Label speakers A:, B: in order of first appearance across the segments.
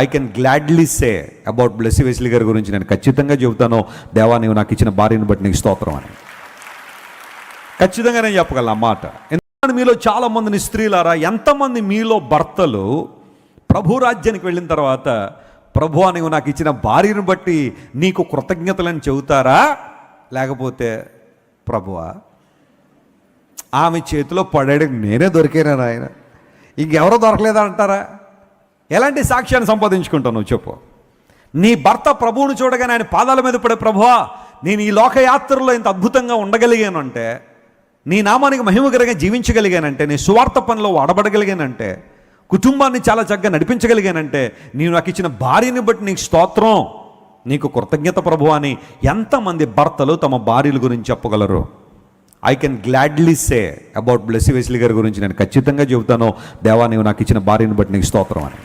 A: I can gladly say about Blessy Wesley గారి గురించి నేను ఖచ్చితంగా చెబుతాను, దేవా నీవు నాకు ఇచ్చిన భార్యను బట్టి నీకు స్తోత్రం అని ఖచ్చితంగా నేను చెప్పగలను ఆ మాట. ఎందుకంటే మీలో చాలామందిని స్త్రీలారా, ఎంతమంది మీలో భర్తలు ప్రభు రాజ్యానికి వెళ్ళిన తర్వాత ప్రభువా నీవు నాకు ఇచ్చిన భార్యను బట్టి నీకు కృతజ్ఞతలని చెబుతారా, లేకపోతే ప్రభువా ఆమె చేతిలో పడేయడానికి నేనే దొరికేనా ఆయన, ఇంకెవరో దొరకలేదా అంటారా? ఎలాంటి సాక్ష్యాన్ని సంపాదించుకుంటావు నువ్వు చెప్పు? నీ భర్త ప్రభువును చూడగానే ఆయన పాదాల మీద పడే, ప్రభువా నేను ఈ లోకయాత్రలో ఇంత అద్భుతంగా ఉండగలిగాను అంటే, నీ నామానికి మహిమకరంగా జీవించగలిగానంటే, నీ సువార్త పనిలో వాడబడగలిగానంటే, కుటుంబాన్ని చాలా చక్కగా నడిపించగలిగానంటే, నీవు నాకు ఇచ్చిన భార్యని బట్టి నీకు స్తోత్రం, నీకు కృతజ్ఞత ప్రభువా అని ఎంతమంది భర్తలు తమ భార్యల గురించి చెప్పగలరు? I can gladly say about Blessy Wesley గారి గురించి నేను ఖచ్చితంగా చెబుతాను, దేవా నీవు నాకు ఇచ్చిన భార్యను బట్టి నీకు స్తోత్రం అని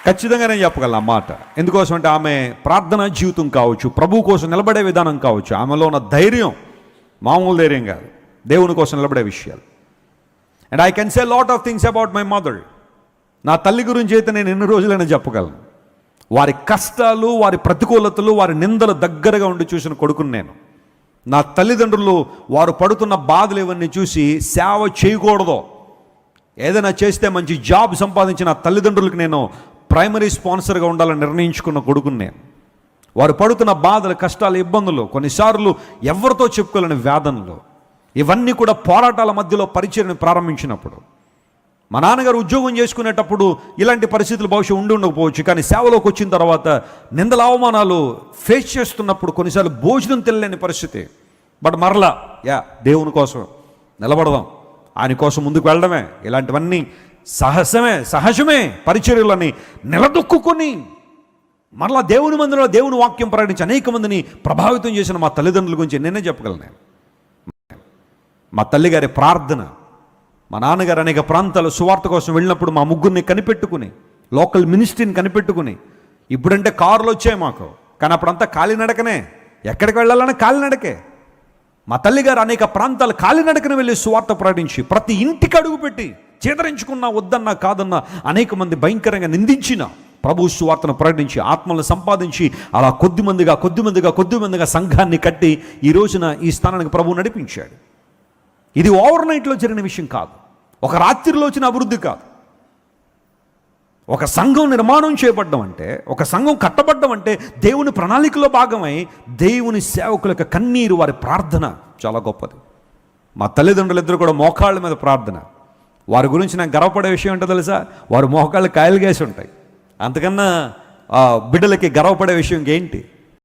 A: ఖచ్చితంగా నేను చెప్పగలను ఆ మాట. ఎందుకోసం అంటే ఆమె ప్రార్థనా జీవితం కావచ్చు, ప్రభు కోసం నిలబడే విధానం కావచ్చు, ఆమెలో ఉన్న ధైర్యం మామూలు ధైర్యం కాదు, దేవుని కోసం నిలబడే విషయాలు. And I can say lot of things about my mother. నా తల్లి గురించి అయితే నేను ఎన్ని రోజులైనా చెప్పగలను. వారి కష్టాలు, వారి ప్రతికూలతలు, వారి నిందలు దగ్గరగా ఉండి చూసిన కొడుకుని నేను. నా తల్లిదండ్రులు వారు పడుతున్న బాధలు ఇవన్నీ చూసి సేవ చేయకూడదు, ఏదైనా చేస్తే మంచి జాబ్ సంపాదించిన తల్లిదండ్రులకు నేను ప్రైమరీ స్పాన్సర్గా ఉండాలని నిర్ణయించుకున్న కొడుకుని నేను. వారు పడుతున్న బాధలు, కష్టాలు, ఇబ్బందులు, కొన్నిసార్లు ఎవరితో చెప్పుకోలేని వేదనలు, ఇవన్నీ కూడా పోరాటాల మధ్యలో పరిచర్ని ప్రారంభించినప్పుడు, మా నాన్నగారు ఉద్యోగం చేసుకునేటప్పుడు ఇలాంటి పరిస్థితులు బహుశా ఉండకపోవచ్చు, కానీ సేవలోకి వచ్చిన తర్వాత నిందల అవమానాలు ఫేస్ చేస్తున్నప్పుడు కొన్నిసార్లు భోజనం తెలియని పరిస్థితి. బట్ మరలా దేవుని కోసం నిలబడదాం, ఆయన కోసం ముందుకు వెళ్ళడమే, ఇలాంటివన్నీ సహజమే పరిచర్యలని నిలదొక్కుని మరలా దేవుని మందిరంలో దేవుని వాక్యం ప్రకటించి అనేక మందిని ప్రభావితం చేసిన మా తల్లిదండ్రుల గురించి నేనే చెప్పగలను. మా తల్లిగారి ప్రార్థన, మా నాన్నగారు అనేక ప్రాంతాలు సువార్త కోసం వెళ్ళినప్పుడు మా ముగ్గురిని కనిపెట్టుకుని, లోకల్ మినిస్ట్రీని కనిపెట్టుకుని, ఇప్పుడంటే కారులు వచ్చాయి మాకు, కానీ అప్పుడంతా కాలినడకనే, ఎక్కడికి వెళ్ళాలన్నా కాలినడకే. మా తల్లిగారు అనేక ప్రాంతాలు కాలినడకన వెళ్ళి సువార్త ప్రకటించి ప్రతి ఇంటికి అడుగుపెట్టి చేదరించుకున్నా, వద్దన్నా, కాదన్నా, అనేక మంది భయంకరంగా నిందించిన ప్రభు సువార్తను ప్రకటించి ఆత్మలను సంపాదించి అలా కొద్దిమందిగా సంఘాన్ని కట్టి ఈ రోజున ఈ స్థానానికి ప్రభు నడిపించాడు. ఇది ఓవర్ నైట్లో జరిగిన విషయం కాదు, ఒక రాత్రిలో వచ్చిన అభివృద్ధి కాదు. ఒక సంఘం నిర్మాణం చేయబడ్డం అంటే, ఒక సంఘం కట్టబడ్డం అంటే దేవుని ప్రణాళికలో భాగమై దేవుని సేవకుల యొక్క కన్నీరు, వారి ప్రార్థన చాలా గొప్పది. మా తల్లిదండ్రులు ఇద్దరు కూడా మోకాళ్ళ మీద ప్రార్థన. వారి గురించి నాకు గర్వపడే విషయం ఏంటో తెలుసా? వారు మోకాళ్ళు కాయలు గేసి ఉంటాయి. అంతకన్నా బిడ్డలకి గర్వపడే విషయం ఏంటి?